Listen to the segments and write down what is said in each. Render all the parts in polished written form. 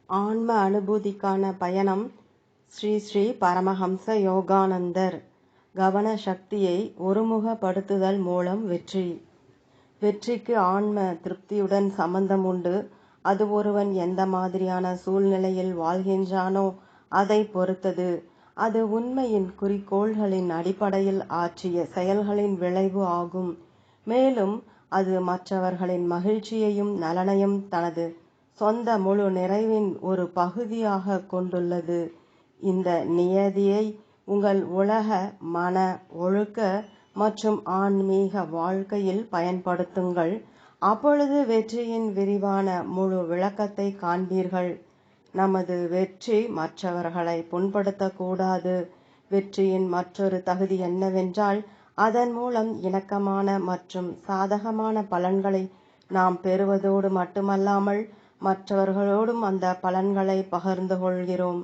ஆன்ம அனுபூதிக்கான பயணம். ஸ்ரீ ஸ்ரீ பரமஹம்ச யோகானந்தர். கவன சக்தியை ஒருமுகப்படுத்துதல் மூலம் வெற்றி. வெற்றிக்கு ஆன்ம திருப்தியுடன் சம்பந்தம் உண்டு. அது ஒருவன் எந்த மாதிரியான சூழ்நிலையில் வாழ்கின்றானோ அதை பொறுத்தது. அது உண்மையின் குறிக்கோள்களின் அடிப்படையில் ஆற்றிய செயல்களின் விளைவு ஆகும். மேலும் அது மற்றவர்களின் மகிழ்ச்சியையும் நலனையும் தனது சொந்த முழு நிறைவின் ஒரு பகுதியாக கொண்டுள்ளது. இந்த நியதியை உங்கள் உலக, மன, ஒழுக்க மற்றும் ஆன்மீக வாழ்க்கையில் பயன்படுத்துங்கள். அப்பொழுது வெற்றியின் விரிவான முழு விளக்கத்தை காண்பீர்கள். நமது வெற்றி மற்றவர்களை புண்படுத்தக்கூடாது. வெற்றியின் மற்றொரு தகுதி என்னவென்றால், அதன் மூலம் இணக்கமான மற்றும் சாதகமான பலன்களை நாம் பெறுவதோடு மட்டுமல்லாமல் மற்றவர்களோடும் அந்த பலன்களை பகிர்ந்து கொள்கிறோம்.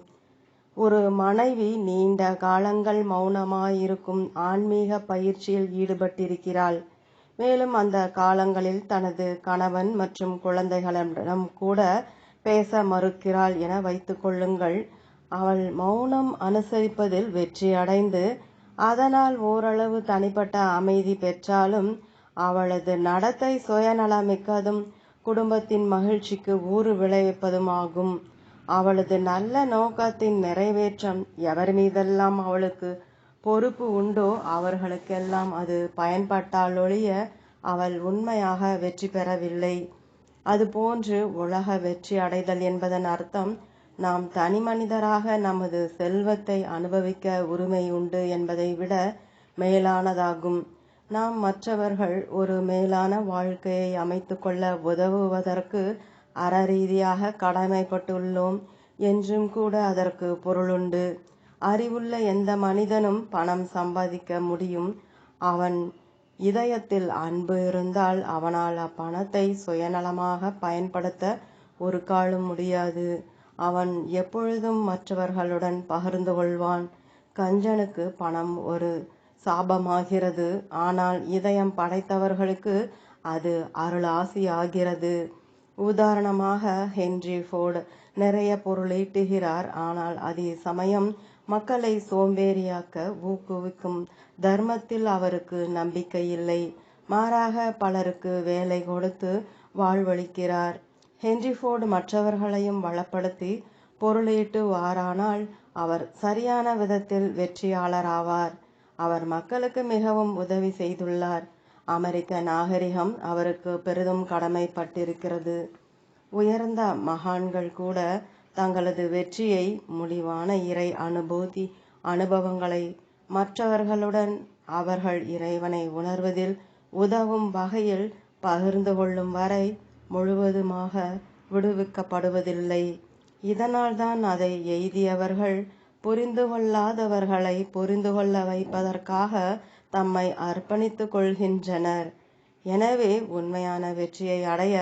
ஒரு மனைவி நீண்ட காலங்கள் மௌனமாயிருக்கும் ஆன்மீக பயிற்சியில் ஈடுபட்டிருக்கிறாள். மேலும் அந்த காலங்களில் தனது கணவன் மற்றும் குழந்தைகளிடம் கூட பேச மறுக்கிறாள் என வைத்துக் கொள்ளுங்கள். அவள் மௌனம் அனுசரிப்பதில் வெற்றி அடைந்து அதனால் ஓரளவு தனிப்பட்ட அமைதி பெற்றாலும் அவளது நடத்தை சுயநலமிக்கதும் குடும்பத்தின் மகிழ்ச்சிக்கு ஊறு விளைவிப்பதுமாகும். அவளது நல்ல நோக்கத்தின் நிறைவேற்றம் எவர் மீதெல்லாம் அவளுக்கு பொறுப்பு உண்டோ அவர்களுக்கெல்லாம் அது பயன்பட்டாலொழிய அவள் உண்மையாக வெற்றி பெறவில்லை. அதுபோன்று உலக வெற்றி அடைதல் என்பதன் அர்த்தம் நாம் தனி மனிதராக நமது செல்வத்தை அனுபவிக்க உரிமை உண்டு என்பதை விட மேலானதாகும். நாம் மற்றவர்கள் ஒரு மேலான வாழ்க்கையை அமைத்து கொள்ள உதவுவதற்கு அறரீதியாக கடமைப்பட்டுள்ளோம் என்றும் கூட அதற்கு பொருளுண்டு. அறிவுள்ள எந்த மனிதனும் பணம் சம்பாதிக்க முடியும். அவன் இதயத்தில் அன்பு இருந்தால் அவனால் அப்பணத்தை சுயநலமாக பயன்படுத்த ஒரு காலும் முடியாது. அவன் எப்பொழுதும் மற்றவர்களுடன் பகிர்ந்து கொள்வான். கஞ்சனுக்கு பணம் ஒரு சாபமாகிறது, ஆனால் இதயம் படைத்தவர்களுக்கு அது அருளாசி ஆகிறது. உதாரணமாக ஹென்றி ஃபோர்டு நிறைய பொருள் ஈட்டுகிறார், ஆனால் அதே சமயம் மக்களை சோம்பேறியாக்க ஊக்குவிக்கும் தர்மத்தில் அவருக்கு நம்பிக்கை இல்லை. மாறாக பலருக்கு வேலை கொடுத்து வாழ்வளிக்கிறார். ஹென்றி ஃபோர்டு மற்றவர்களையும் வளப்படுத்தி பொருளீட்டுவாரானால் அவர் சரியான விதத்தில் வெற்றியாளராவார். அவர் மக்களுக்கு மிகவும் உதவி செய்துள்ளார். அமெரிக்க நாகரிகம் அவருக்கு பெரிதும் கடமைப்பட்டிருக்கிறது. உயர்ந்த மகான்கள் கூட தங்களது வெற்றியை முடிவான இறை அனுபவங்களை மற்றவர்களுடன் அவர்கள் இறைவனை உணர்வதில் உதவும் வகையில் பகிர்ந்து கொள்ளும் வரை முழுவதுமாக விடுவிக்கப்படுவதில்லை. இதனால்தான் அதை எய்தியவர்கள் புரிந்து கொள்ளாதவர்களை புரிந்து கொள்ள வைப்பதற்காக தம்மை அர்ப்பணித்துக் கொள்கின்றனர். எனவே உண்மையான வெற்றியை அடைய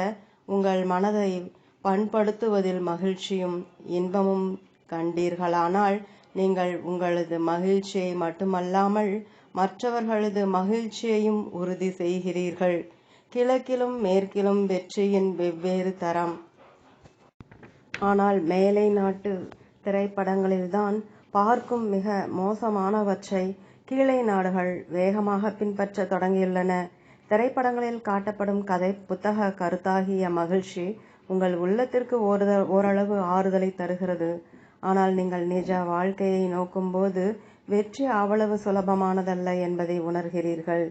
உங்கள் மனதை பண்படுத்துவதில் மகிழ்ச்சியும் இன்பமும் கண்டீர்களானால் நீங்கள் உங்களது மகிழ்ச்சியை மட்டுமல்லாமல் மற்றவர்களது மகிழ்ச்சியையும் உறுதி செய்கிறீர்கள். கிழக்கிலும் மேற்கிலும் வெற்றியின் வெவ்வேறு தரம். ஆனால் மேலை நாட்டு திரைப்படங்களில்தான் பார்க்கும் மிக மோசமானவற்றை கீழே நாடுகள் வேகமாக பின்பற்ற தொடங்கியுள்ளன. திரைப்படங்களில் காட்டப்படும் கதை புத்தக கருத்தாகிய மகிழ்ச்சி உங்கள் உள்ளத்திற்கு ஓரளவு ஆறுதலை தருகிறது. ஆனால் நீங்கள் நிஜ வாழ்க்கையை நோக்கும்போது வெற்றி அவ்வளவு சுலபமானதல்ல என்பதை உணர்கிறீர்கள்.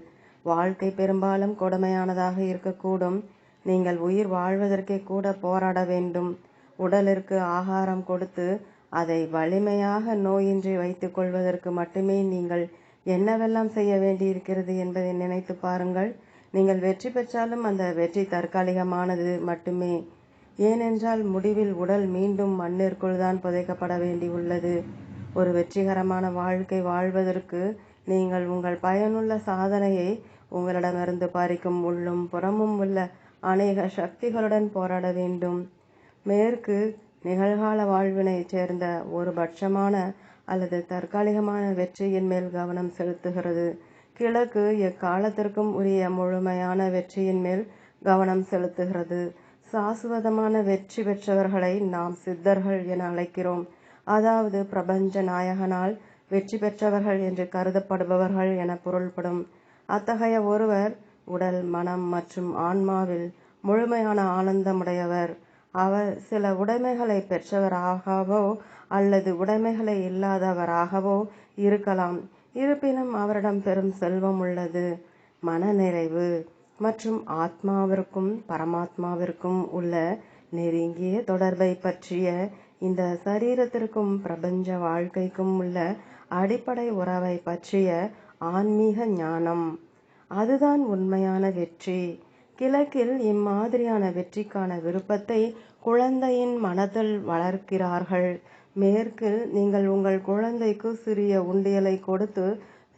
வாழ்க்கை பெரும்பாலும் கொடுமையானதாக இருக்கக்கூடும். நீங்கள் உயிர் வாழ்வதற்கே கூட போராட வேண்டும். உடலிற்கு ஆகாரம் கொடுத்து அதை வலிமையாக நோயின்றி வைத்துக் கொள்வதற்கு மட்டுமே நீங்கள் என்னவெல்லாம் செய்ய வேண்டியிருக்கிறது என்பதை நினைத்து பாருங்கள். நீங்கள் வெற்றி பெற்றாலும் அந்த வெற்றி தற்காலிகமானது மட்டுமே. ஏனென்றால் முடிவில் உடல் மீண்டும் மண்ணிற்குள் தான் புதைக்கப்பட வேண்டியுள்ளது. ஒரு வெற்றிகரமான வாழ்க்கை வாழ்வதற்கு நீங்கள் உங்கள் பயனுள்ள சாதனையை உங்களிடமிருந்து பறிக்கும் உள்ளும் புறமும் உள்ள அநேக சக்திகளுடன் போராட வேண்டும். மேற்கு நிகழ்கால வாழ்வினைச் சேர்ந்த ஒரு பட்சமான அல்லது தற்காலிகமான வெற்றியின் மேல் கவனம் செலுத்துகிறது. கிழக்கு எக்காலத்திற்கும் உரிய முழுமையான வெற்றியின் மேல் கவனம் செலுத்துகிறது. சாசுவதமான வெற்றி பெற்றவர்களை நாம் சித்தர்கள் என அழைக்கிறோம். அதாவது பிரபஞ்ச நாயகனால் வெற்றி பெற்றவர்கள் என்று கருதப்படுபவர்கள் என பொருள்படும். அத்தகைய ஒருவர் உடல், மனம் மற்றும் ஆன்மாவில் முழுமையான ஆனந்தமுடையவர். அவர் சில உடைமைகளை பெற்றவராகவோ அல்லது உடைமைகளை இல்லாதவராகவோ இருக்கலாம். இருப்பினும் அவரிடம் பெரும் செல்வம் உள்ளது. மனநிறைவு மற்றும் ஆத்மாவிற்கும் பரமாத்மாவிற்கும் உள்ள நெருங்கிய தொடர்பை பற்றிய இந்த சரீரத்திற்கும் பிரபஞ்ச வாழ்க்கைக்கும் உள்ள அடிப்படை உறவை பற்றிய ஆன்மீக ஞானம், அதுதான் உண்மையான வெற்றி. கிழக்கில் இம்மாதிரியான வெற்றிக்கான விருப்பத்தை குழந்தையின் மனதில் வளர்க்கிறார்கள். மேற்கில் நீங்கள் உங்கள் குழந்தைக்கு சிறிய உண்டியலை கொடுத்து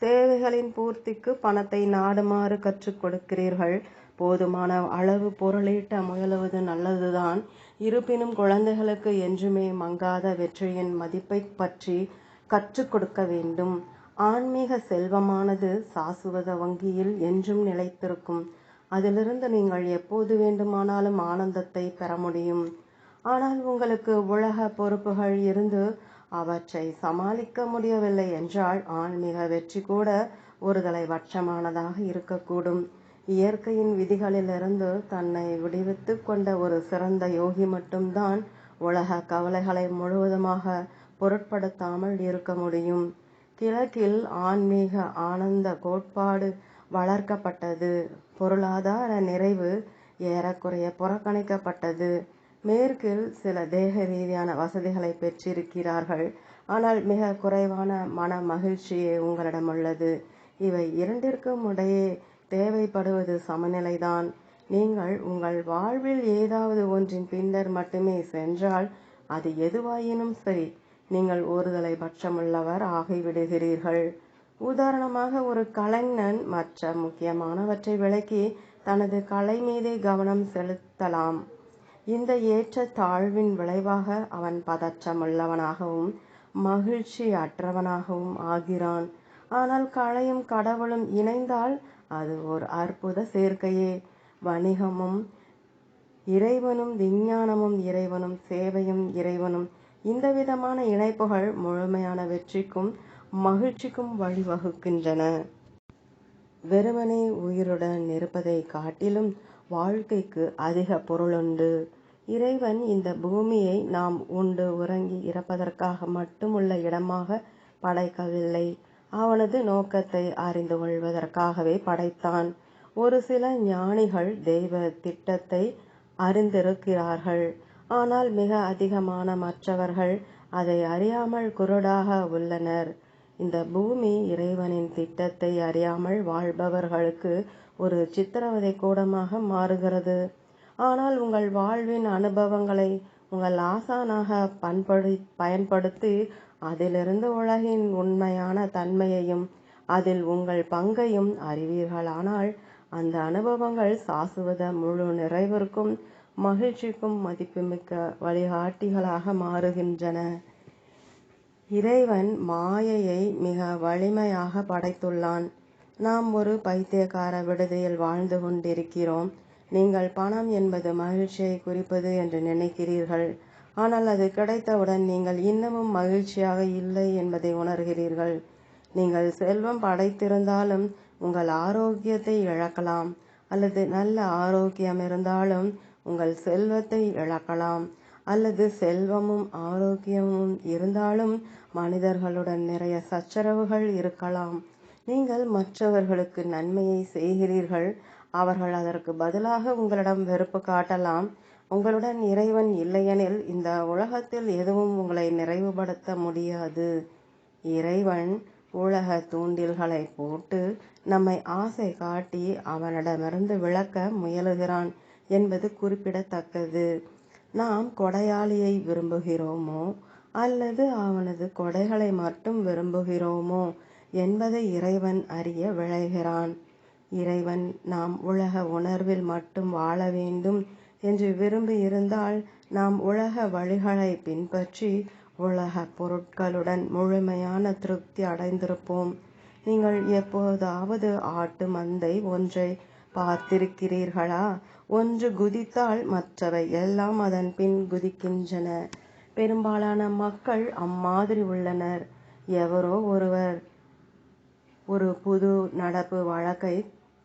தேவைகளின் பூர்த்திக்கு பணத்தை நாடுமாறு கற்றுக் கொடுக்கிறீர்கள். போதுமான அளவு பொருளீட்ட முயலுவது நல்லதுதான். இருப்பினும் குழந்தைகளுக்கு என்றுமே மங்காத வெற்றியின் மதிப்பை பற்றி கற்றுக் கொடுக்க வேண்டும். ஆன்மீக செல்வமானது சாசுவத வங்கியில் என்றும் நிலைத்திருக்கும். அதிலிருந்து நீங்கள் எப்போது வேண்டுமானாலும் ஆனந்தத்தை பெற முடியும். ஆனால் உங்களுக்கு உலக பொறுப்புகள் இருந்து அவற்றை சமாளிக்க முடியவில்லை என்றால் ஆன்மீக வெற்றி கூட ஒருதலை பட்சமானதாக இருக்கக்கூடும். இயற்கையின் விதிகளிலிருந்து தன்னை விடுவித்து கொண்ட ஒரு சிறந்த யோகி மட்டும்தான் உலக கவலைகளை முழுவதுமாக பொருட்படுத்தாமல் இருக்க முடியும். கிழக்கில் ஆன்மீக ஆனந்த கோட்பாடு வளர்க்கப்பட்டது. பொருளாதார நிறைவு ஏறக்குறைய புறக்கணிக்கப்பட்டது. மேற்கில் சில தேக ரீதியான வசதிகளை பெற்றிருக்கிறார்கள். ஆனால் மிக குறைவான மன மகிழ்ச்சியே உங்களிடம் உள்ளது. இவை இரண்டிற்கும் இடையே தேவைப்படுவது சமநிலைதான். நீங்கள் உங்கள் வாழ்வில் ஏதாவது ஒன்றின் பின்னர் மட்டுமே சென்றால் அது எதுவாயினும் சரி, நீங்கள் ஒருதலை பட்சமுள்ளவர் ஆகிவிடுகிறீர்கள். உதாரணமாக, ஒரு கலைஞன் மற்ற முக்கியமானவற்றை விலக்கி தனது கலை மீதே கவனம் செலுத்தலாம். இந்த ஏற்ற தாழ்வின் விளைவாக அவன் பதற்றமுள்ளவனாகவும் மகிழ்ச்சி அற்றவனாகவும் ஆகிறான். ஆனால் கலையும் கடவுளும் இணைந்தால் அது ஒரு அற்புத சேர்க்கையே. வணிகமும் இறைவனும், விஞ்ஞானமும் இறைவனும், சேவையும் இறைவனும், இந்த விதமான இணைப்புகள் முழுமையான வெற்றிக்கும் மகிழ்ச்சிக்கும் வழிவகுக்கின்றன. வெறுமனே உயிருடன் இருப்பதை காட்டிலும் வாழ்க்கைக்கு அதிக பொருளுண்டு. இறைவன் இந்த பூமியை நாம் உண்டு உறங்கி இறப்பதற்காக மட்டுமுள்ள இடமாக படைக்கவில்லை. அவனது நோக்கத்தை அறிந்து கொள்வதற்காகவே படைத்தான். ஒரு சில ஞானிகள் தெய்வ திட்டத்தை அறிந்திருக்கிறார்கள். ஆனால் மிக அதிகமான மற்றவர்கள் அதை அறியாமல் குருடாக உள்ளனர். இந்த பூமி இறைவனின் திட்டத்தை அறியாமல் வாழ்பவர்களுக்கு ஒரு சித்திரவதை கூடமாக மாறுகிறது. ஆனால் உங்கள் வாழ்வின் அனுபவங்களை உங்கள் ஆசானாக பயன்படுத்தி அதிலிருந்து உலகின் உண்மையான தன்மையையும் அதில் உங்கள் பங்கையும் அறிவீர்களானால் அந்த அனுபவங்கள் சாசுவத முழு நிறைவிற்கும் மகிழ்ச்சிக்கும் மதிப்புமிக்க வழிகாட்டிகளாக மாறுகின்றன. இறைவன் மாயையை மிக வலிமையாக படைத்துள்ளான். நாம் ஒரு பைத்தியக்கார விடுதியில் வாழ்ந்து கொண்டிருக்கிறோம். நீங்கள் பணம் என்பது மகிழ்ச்சியை குறிப்பது என்று நினைக்கிறீர்கள். ஆனால் அது கிடைத்தவுடன் நீங்கள் இன்னமும் மகிழ்ச்சியாக இல்லை என்பதை உணர்கிறீர்கள். நீங்கள் செல்வம் படைத்திருந்தாலும் உங்கள் ஆரோக்கியத்தை இழக்கலாம், அல்லது நல்ல ஆரோக்கியம் இருந்தாலும் உங்கள் செல்வத்தை இழக்கலாம், அல்லது செல்வமும் ஆரோக்கியமும் இருந்தாலும் மனிதர்களுடன் நிறைய சச்சரவுகள் இருக்கலாம். நீங்கள் மற்றவர்களுக்கு நன்மையை செய்கிறீர்கள். அவர்கள் அதற்கு பதிலாக உங்களிடம் வெறுப்பு காட்டலாம். உங்களுடன் இறைவன் இல்லையெனில் இந்த உலகத்தில் எதுவும் உங்களை நிறைவுபடுத்த முடியாது. இறைவன் உலக தூண்டில்களை போட்டு நம்மை ஆசை காட்டி அவனிடமிருந்து விலக்க முயலுகிறான் என்பது குறிப்பிடத்தக்கது. நாம் கொடையாளியை விரும்புகிறோமோ அல்லது அவனது கொடைகளை மட்டும் விரும்புகிறோமோ என்பதை இறைவன் அறிய விழைகிறான். இறைவன் நாம் உலக உணர்வில் மட்டும் வாழ வேண்டும் என்று விரும்பி இருந்தால் நாம் உலக வழிகளை பின்பற்றி உலக பொருட்களுடன் முழுமையான திருப்தி அடைந்திருப்போம். நீங்கள் எப்போதாவது ஆட்டு மந்தை ஒன்றை பார்த்திருக்கிறீர்களா? ஒன்று குதித்தால் மற்றவை எல்லாம் அதன் பின் குதிக்கின்றன. பெரும்பாலான மக்கள் அம்மாதிரி உள்ளனர். எவரோ ஒருவர் ஒரு புது நடப்பு வழக்கை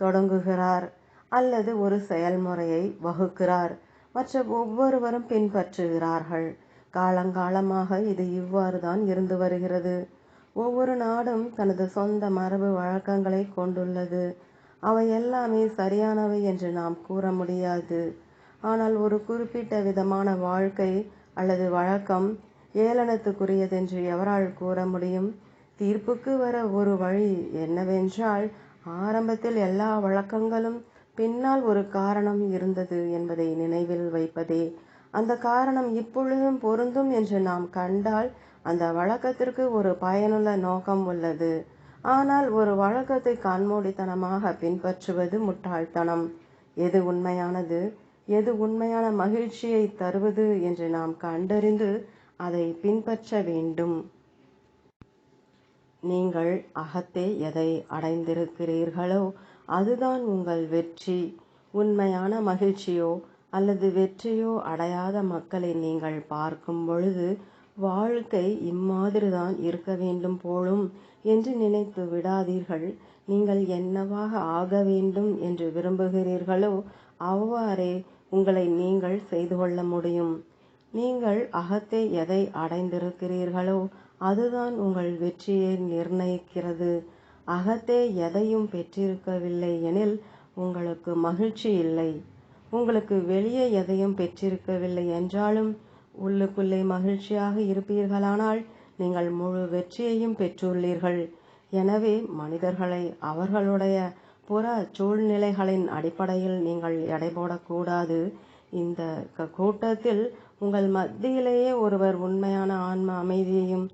தொடங்குகிறார் அல்லது ஒரு செயல்முறையை வகுக்கிறார். மற்ற ஒவ்வொருவரும் பின்பற்றுகிறார்கள். காலங்காலமாக இது இவ்வாறு தான் இருந்து வருகிறது. ஒவ்வொரு நாடும் தனது சொந்த மரபு வழக்கங்களை கொண்டுள்ளது. அவை எல்லாமே சரியானவை என்று நாம் கூற முடியாது. ஆனால் ஒரு குறிப்பிட்ட விதமான வாழ்க்கை அல்லது வழக்கம் ஏளனத்துக்குரியதென்று எவரால் கூற முடியும்? தீர்ப்புக்கு வர ஒரு வழி என்னவென்றால், ஆரம்பத்தில் எல்லா வழக்கங்களும் பின்னால் ஒரு காரணம் இருந்தது என்பதை நினைவில் வைப்பதே. அந்த காரணம் இப்பொழுதும் பொருந்தும் என்று நாம் கண்டால் அந்த வழக்கத்திற்கு ஒரு பயனுள்ள நோக்கம் உள்ளது. ஆனால் ஒரு வழக்கத்தை கண்மூடித்தனமாக பின்பற்றுவது முட்டாள்தனம். எது உண்மையானது, எது உண்மையான மகிழ்ச்சியை தருவது என்று நாம் கண்டறிந்து அதை பின்பற்ற வேண்டும். நீங்கள் அகத்தே எதை அடைந்திருக்கிறீர்களோ அதுதான் உங்கள் வெற்றி. உண்மையான மகிழ்ச்சியோ அல்லது வெற்றியோ அடையாத மக்களை நீங்கள் பார்க்கும் பொழுது, வாழ்க்கை இம்மாதிரிதான் இருக்க வேண்டும் போலும் என்று நினைத்து விடாதீர்கள். நீங்கள் என்னவாக ஆக வேண்டும் என்று விரும்புகிறீர்களோ அவ்வாறே உங்களை நீங்கள் செய்து கொள்ள முடியும். நீங்கள் அகத்தே எதை அடைந்திருக்கிறீர்களோ அதுதான் உங்கள் வெற்றியை நிர்ணயிக்கிறது. அகத்தே எதையும் பெற்றிருக்கவில்லை எனில் உங்களுக்கு மகிழ்ச்சி இல்லை. உங்களுக்கு வெளியே எதையும் பெற்றிருக்கவில்லை என்றாலும் உள்ளுக்குள்ளே மகிழ்ச்சியாக இருப்பீர்களானால் நீங்கள் முழு வெற்றியையும் பெற்றுள்ளீர்கள். எனவே மனிதர்களை அவர்களுடைய புற சூழ்நிலைகளின் அடிப்படையில் நீங்கள் எடை போடக்கூடாது. இந்த கூட்டத்தில் உங்கள் மத்தியிலேயே ஒருவர் உண்மையான ஆன்ம அமைதியையும்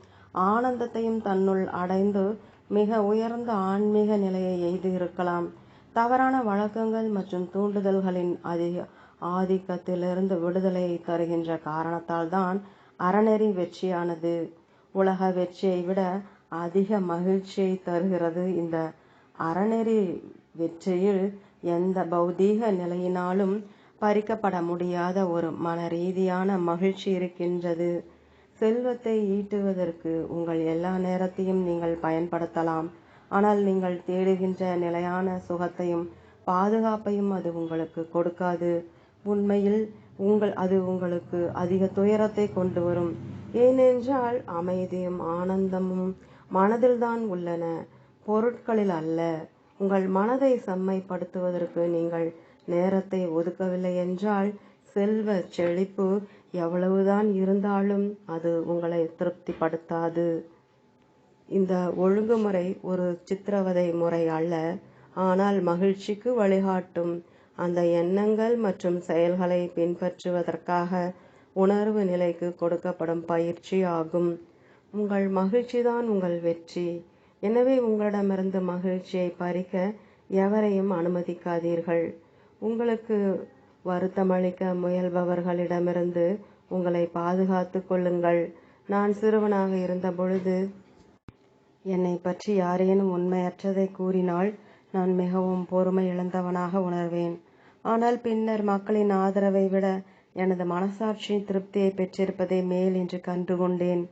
ஆனந்தத்தையும் தன்னுள் அடைந்து மிக உயர்ந்த ஆன்மீக நிலையை எய்து இருக்கலாம். தவறான வழக்கங்கள் மற்றும் தூண்டுதல்களின் ஆதிக்கத்திலிருந்து விடுதலையை தருகின்ற காரணத்தால் தான் அறநெறி வெற்றியானது. உலக வெற்றியை விட அதிக மகிழ்ச்சியை தருகிறது. இந்த அறநெறி வெற்றியில் எந்த பௌதீக நிலையினாலும் பறிக்கப்பட முடியாத ஒரு மன ரீதியான மகிழ்ச்சி இருக்கின்றது. செல்வத்தை ஈட்டுவதற்கு உங்கள் எல்லா நேரத்தையும் நீங்கள் பயன்படுத்தலாம். ஆனால் நீங்கள் தேடுகின்ற நிலையான சுகத்தையும் பாதுகாப்பையும் அது உங்களுக்கு கொடுக்காது. உண்மையில் அது உங்களுக்கு அதிக துயரத்தை கொண்டு வரும். ஏனென்றால் அமைதியும் ஆனந்தமும் மனதில்தான் உள்ளன, பொருட்களில் அல்ல. உங்கள் மனதை செம்மைப்படுத்துவதற்கு நீங்கள் நேரத்தை ஒதுக்கவில்லை என்றால் செல்வ செழிப்பு எவ்வளவுதான் இருந்தாலும் அது உங்களை திருப்திப்படுத்தாது. இந்த ஒழுங்குமுறை ஒரு சித்திரவதை முறை அல்ல, ஆனால் மகிழ்ச்சிக்கு வழிகாட்டும் அந்த எண்ணங்கள் மற்றும் செயல்களை பின்பற்றுவதற்காக உணர்வு நிலைக்கு கொடுக்கப்படும் பயிற்சி ஆகும். உங்கள் மகிழ்ச்சிதான் உங்கள் வெற்றி. எனவே உங்களிடமிருந்து மகிழ்ச்சியை பறிக்க எவரையும் அனுமதிக்காதீர்கள். உங்களுக்கு வருத்தமளிக்க முயல்பவர்களிடமிருந்து உங்களை பாதுகாத்து கொள்ளுங்கள். நான் சிறுவனாக இருந்த பொழுது என்னை பற்றி யாரேனும் உண்மையற்றதை கூறினால் நான் மிகவும் பொறுமை இழந்தவனாக உணர்வேன். ஆனால் பின்னர் மக்களின் ஆதரவை விட எனது மனசாட்சி திருப்தியை பெற்றிருப்பதே மேல் என்று கண்டுகொண்டேன்.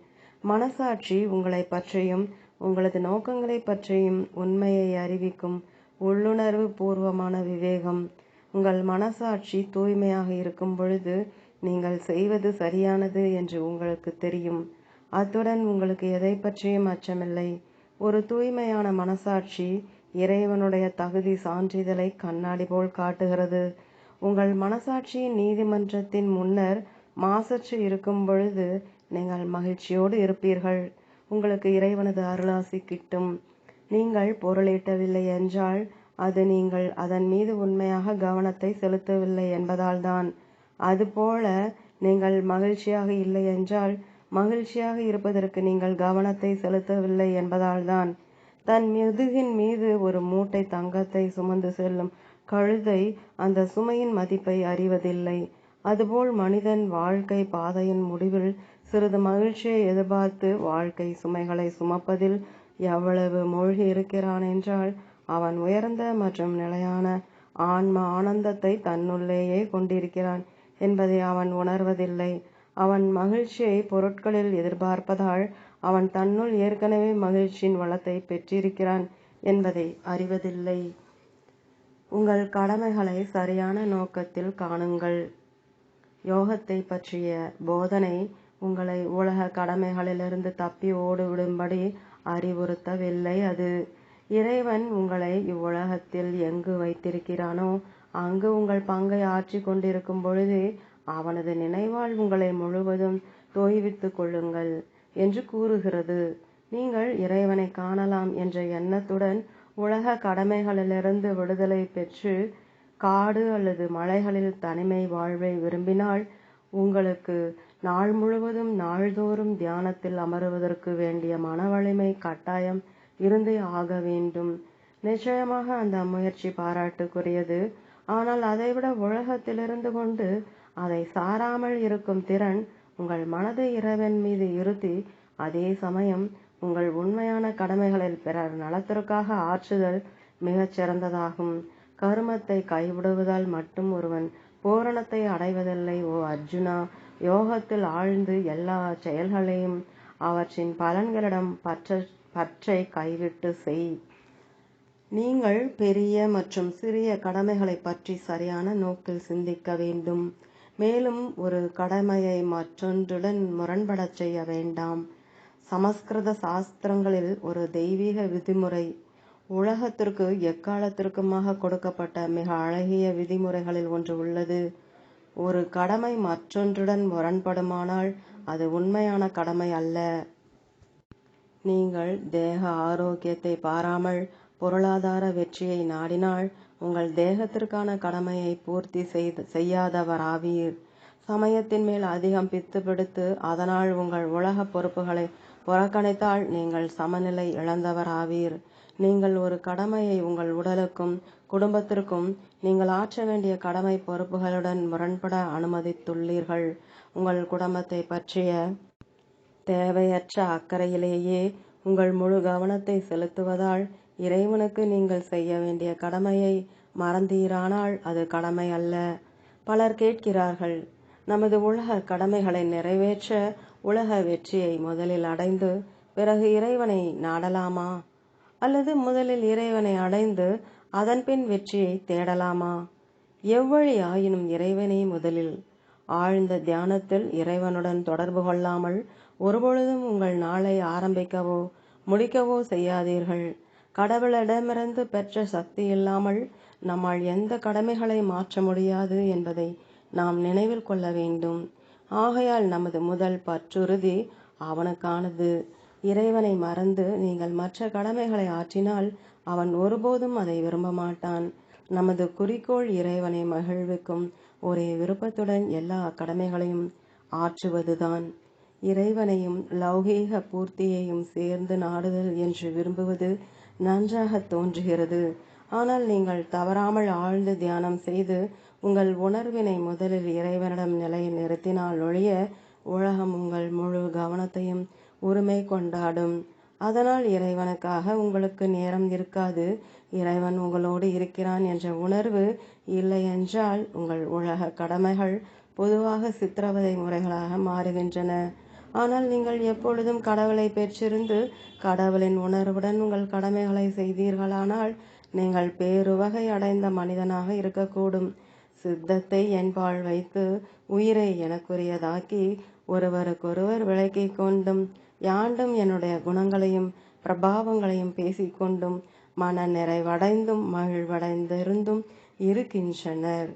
மனசாட்சி உங்களை பற்றியும் உங்களது நோக்கங்களை பற்றியும் உண்மையை அறிவிக்கும் உள்ளுணர்வு பூர்வமான விவேகம். உங்கள் மனசாட்சி தூய்மையாக இருக்கும் பொழுது நீங்கள் செய்வது சரியானது என்று உங்களுக்கு தெரியும். அத்துடன் உங்களுக்கு எதை பற்றியும் அச்சமில்லை. ஒரு தூய்மையான மனசாட்சி இறைவனுடைய தகுதி சான்றிதழை கண்ணாடி போல் காட்டுகிறது. உங்கள் மனசாட்சியின் நீதிமன்றத்தின் முன்னர் மாசற்று இருக்கும் பொழுது நீங்கள் மகிழ்ச்சியோடு இருப்பீர்கள். உங்களுக்கு இறைவனது அருளாசி கிட்டும். நீங்கள் பொருளீட்டவில்லை என்றால் அது நீங்கள் அதன் மீது உண்மையாக கவனத்தை செலுத்தவில்லை என்பதால் தான். அதுபோல நீங்கள் மகிழ்ச்சியாக இல்லை என்றால் மகிழ்ச்சியாக இருப்பதற்கு நீங்கள் கவனத்தை செலுத்தவில்லை என்பதால் தான். தன் முதுகின் மீது ஒரு மூட்டை தங்கத்தை சுமந்து செல்லும் கழுதை அந்த சுமையின் மதிப்பை அறிவதில்லை. அதுபோல் மனிதன் வாழ்க்கை பாதையின் முடிவில் சிறிது மகிழ்ச்சியை எதிர்பார்த்து வாழ்க்கை சுமைகளை சுமப்பதில் எவ்வளவு மூழ்கி இருக்கிறான் என்றால் அவன் உயர்ந்த மற்றும் நிலையான ஆன்ம ஆனந்தத்தை தன்னுள்ளேயே கொண்டிருக்கிறான் என்பதை அவன் உணர்வதில்லை. அவன் மகிழ்ச்சியை பொருட்களில் எதிர்பார்ப்பதால் அவன் தன்னுள் ஏற்கனவே மகிழ்ச்சியின் வளத்தை பெற்றிருக்கிறான் என்பதை அறிவதில்லை. உங்கள் கடமைகளை சரியான நோக்கத்தில் காணுங்கள். யோகத்தை பற்றிய போதனை உங்களை உலக கடமைகளிலிருந்து தப்பி ஓடிவிடும்படி அறிவுறுத்தவில்லை. அது இறைவன் உங்களை இவ்வுலகத்தில் எங்கு வைத்திருக்கிறானோ அங்கு உங்கள் பங்கை ஆற்றிக் கொண்டிருக்கும் பொழுதே அவனது நினைவால் உங்களை முழுவதும் தோய்வித்துக் கொள்ளுங்கள் என்று கூறுகிறது. நீங்கள் இறைவனை காணலாம் என்ற எண்ணத்துடன் உலக கடமைகளிலிருந்து விடுதலை பெற்று காடு அல்லது மலைகளில் தனிமை வாழ்வை விரும்பினால் உங்களுக்கு நாள் முழுவதும் நாள்தோறும் தியானத்தில் அமருவதற்கு வேண்டிய மன வலிமை கட்டாயம் இருந்தே ஆக வேண்டும். நிச்சயமாக அந்த முயற்சி பாராட்டுக்குரியது. ஆனால் அதைவிட உலகத்திலிருந்து கொண்டு அதை சாராமல் இருக்கும் திறன் உங்கள் மனதை இறைவன் மீது இருத்தி அதே சமயம் உங்கள் உண்மையான கடமைகளில் பிறர் நலத்திற்காக ஆற்றுதல் மிகச் சிறந்ததாகும். கருமத்தை கைவிடுவதால் மட்டும் ஒருவன் பூரணத்தை அடைவதில்லை. ஓ அர்ஜுனா, யோகத்தில் ஆழ்ந்து எல்லா செயல்களையும் அவற்றின் பலன்களிடம் பற்றை கைவிட்டு செய். நீங்கள் பெரிய மற்றும் சிறிய கடமைகளை பற்றி சரியான நோக்கில் சிந்திக்க வேண்டும். மேலும் ஒரு கடமையை மற்றொன்றுடன் முரண்படச் செய்ய வேண்டாம். சமஸ்கிருத சாஸ்திரங்களில் ஒரு தெய்வீக விதிமுறை உலகத்திற்கு எக்காலத்திற்குமாக கொடுக்கப்பட்ட மிக அழகிய விதிமுறைகளில் ஒன்று உள்ளது. ஒரு கடமை மற்றொன்றுடன் முரண்படுமானால் அது உண்மையான கடமை அல்ல. நீங்கள் தேக ஆரோக்கியத்தை பாராமல் பொருளாதார வெற்றியை நாடினால் உங்கள் தேகத்திற்கான கடமையை பூர்த்தி செய்யாதவராவீர். சமயத்தின் மேல் அதிகம் பித்து பிடித்து அதனால் உங்கள் உலக பொறுப்புகளை புறக்கணித்தால் நீங்கள் சமநிலை இழந்தவராவீர். நீங்கள் ஒரு கடமையை உங்கள் உடலுக்கும் குடும்பத்திற்கும் நீங்கள் ஆற்ற வேண்டிய கடமை பொறுப்புகளுடன் முரண்பட அனுமதித்துள்ளீர்கள். உங்கள் குடும்பத்தை பற்றிய தேவையற்ற அக்கறையிலேயே உங்கள் முழு கவனத்தை செலுத்துவதால் இறைவனுக்கு நீங்கள் செய்ய வேண்டிய கடமையை மறந்தீரானால் அது கடமை அல்ல. பலர் கேட்கிறார்கள், நமது உலக கடமைகளை நிறைவேற்ற உலக வெற்றியை முதலில் அடைந்து பிறகு இறைவனை நாடலாமா, அல்லது முதலில் இறைவனை அடைந்து அதன்பின் வெற்றியை தேடலாமா? எவ்வழி ஆயினும் இறைவனை முதலில். ஆழ்ந்த தியானத்தில் இறைவனுடன் தொடர்பு கொள்ளாமல் ஒருபொழுதும் உங்கள் நாளை ஆரம்பிக்கவோ முடிக்கவோ செய்யாதீர்கள். கடவுளிடமிருந்து பெற்ற சக்தி இல்லாமல் நம்மால் எந்த கடமைகளை மாற்ற முடியாது என்பதை நாம் நினைவில் கொள்ள வேண்டும். ஆகையால் நமது முதல் பற்றுறுதி அவனுக்கானது. இறைவனை மறந்து நீங்கள் மற்ற கடமைகளை ஆற்றினால் அவன் ஒருபோதும் அதை விரும்ப மாட்டான். நமது குறிக்கோள் இறைவனை மகிழ்விக்கும் ஒரே விருப்பத்துடன் எல்லா கடமைகளையும் ஆற்றுவதுதான். இறைவனையும் லௌகீக பூர்த்தியையும் சேர்ந்து நாடுதல் என்று விரும்புவது நன்றாக தோன்றுகிறது. ஆனால் நீங்கள் தவறாமல் ஆழ்ந்து தியானம் செய்து உங்கள் உணர்வினை முதலில் இறைவனிடம் நிலை நிறுத்தினால் ஒழிய உலகம் உங்கள் முழு கவனத்தையும் உரிமை கொண்டாடும். அதனால் இறைவனுக்காக உங்களுக்கு நேரம் இருக்காது. இறைவன் உங்களோடு இருக்கிறான் என்ற உணர்வு இல்லை என்றால் உங்கள் உலக கடமைகள் பொதுவாக சித்திரவதை முறைகளாக மாறுகின்றன. ஆனால் நீங்கள் எப்பொழுதும் கடவுளை பெற்றிருந்து கடவுளின் உணர்வுடன் உங்கள் கடமைகளை செய்தீர்களானால் நீங்கள் பேருவகை அடைந்த மனிதனாக இருக்கக்கூடும். சித்தத்தை என்பால் வைத்து உயிரை எனக்குரியதாக்கி ஒருவருக்கொருவர் விளக்கிக் கொண்டும் யாண்டும் என்னுடைய குணங்களையும் பிரபாவங்களையும் பேசிக்கொண்டும் மன நிறைவடைந்தும் மகிழ்வடைந்திருந்தும் இருக்கின்றனர்.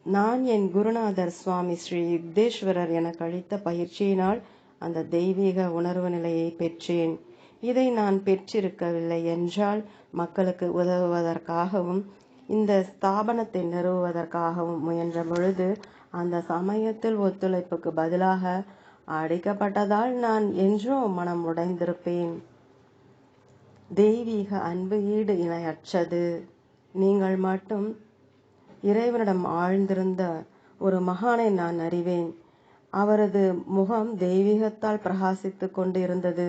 நான் என் குருநாதர் சுவாமி ஸ்ரீ யுக்தேஸ்வரர் எனக்கு அளித்த பயிற்சியினால் அந்த தெய்வீக உணர்வு நிலையை பெற்றேன். இதை நான் பெற்றிருக்கவில்லை என்றால் மக்களுக்கு உதவுவதற்காகவும் இந்த ஸ்தாபனத்தை நிறுவுவதற்காகவும் முயன்ற பொழுது அந்த சமயத்தில் ஒத்துழைப்புக்கு பதிலாக அடிக்கப்பட்டதால் நான் என்றோ மனம் உடைந்திருப்பேன். தெய்வீக அன்பு ஈடு இணையற்றது. நீங்கள் மட்டும் இறைவனிடம் ஆழ்ந்திருந்த ஒரு மகானை நான் அறிவேன். அவரது முகம் தெய்வீகத்தால் பிரகாசித்து கொண்டு இருந்தது.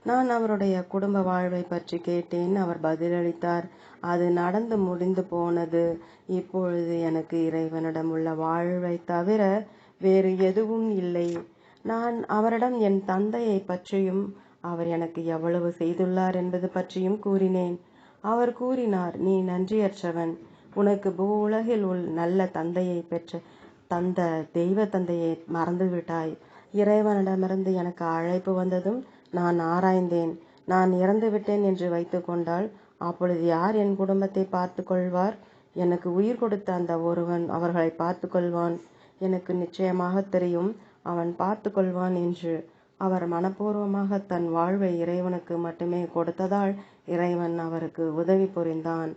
நான் அவருடைய குடும்ப வாழ்வை பற்றி கேட்டேன். அவர் பதிலளித்தார், அது நடந்து முடிந்து போனது. இப்பொழுது எனக்கு இறைவனிடம் உள்ள வாழ்வை தவிர வேறு எதுவும் இல்லை. நான் அவரிடம் என் தந்தையை பற்றியும் அவர் எனக்கு எவ்வளவு செய்துள்ளார் என்பது பற்றியும் கூறினேன். அவர் கூறினார், நீ நன்றியற்றவன். உனக்கு உலகில் நல்ல தந்தையை தந்த தெய்வ தந்தையை மறந்துவிட்டாய். இறைவனிடமிருந்து எனக்கு அழைப்பு வந்ததும் நான் ஆராய்ந்தேன். நான் இறந்துவிட்டேன் என்று வைத்து கொண்டால் அப்பொழுது யார் என் குடும்பத்தை பார்த்து கொள்வார்? எனக்கு உயிர் கொடுத்த அந்த ஒருவன் அவர்களை பார்த்து கொள்வான். எனக்கு நிச்சயமாக தெரியும் அவன் பார்த்து கொள்வான் என்று. அவர் மனப்பூர்வமாக தன் வாழ்வை இறைவனுக்கு மட்டுமே கொடுத்ததால் இறைவன் அவருக்கு உதவி புரிந்தான்.